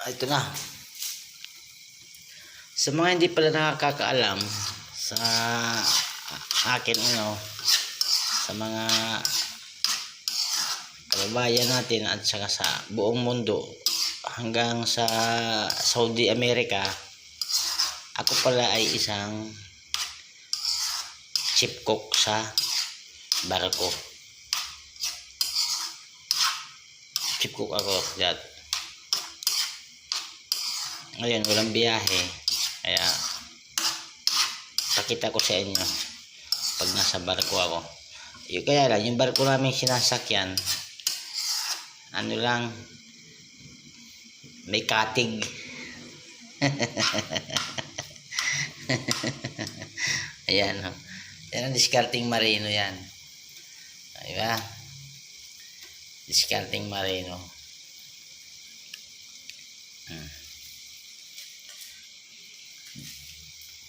Ito na. Sa mga hindi pala nakakaalam sa akin sa mga kababayan natin at saka sa buong mundo hanggang sa Saudi America, ako pala ay isang chief cook sa barko. Chief cook ako dyan. Ngayon walang biyahe, kaya pakita ko sa inyo pag nasa barko ako. Kaya lang yung barko namin sinasakyan, ano lang, may katig. Ayan, yan ang discarding marino yan, diba? Discarding marino.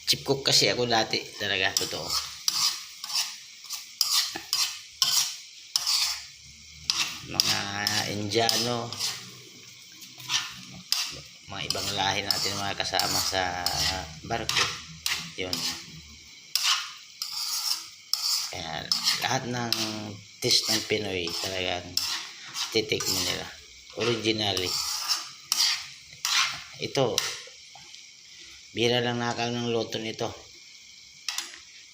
Chief cook kasi ako dati talaga, totoo. Mga Indiano, mga ibang lahi natin, mga kasama sa barko, yun. Kaya lahat ng taste ng Pinoy talagang titikman nila originally. Ito, bira lang nakakal ng luto nito.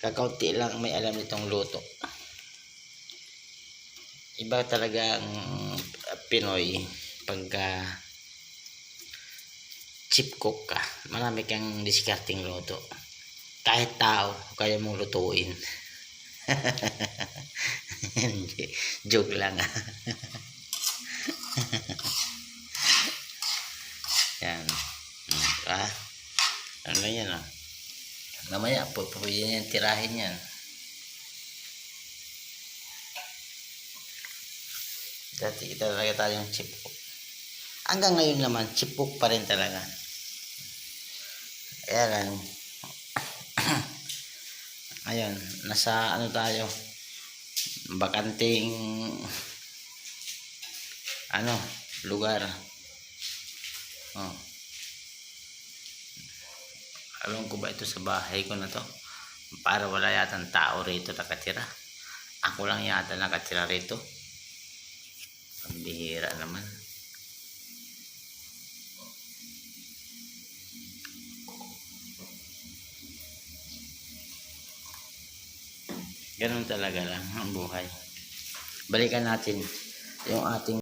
Kakaunti lang may alam nitong luto. Iba talaga ang Pinoy pagka chief cook ka. Marami kang discarding luto. Kahit tao, kaya mong lutuin. Joke lang. Yan. Ano lang yan, mamaya pwede yan tirahin yan. Dati talaga tayong chief cook. Hanggang ngayon naman chief cook pa rin talaga. Kaya lang ayun, nasa tayo, bakanting lugar. Alam ko ba ito sa bahay ko na to? Para wala yatang tao rito nakatira. Ako lang yata nakatira rito. Ang bihira naman. Ganun talaga lang ang buhay. Balikan natin yung ating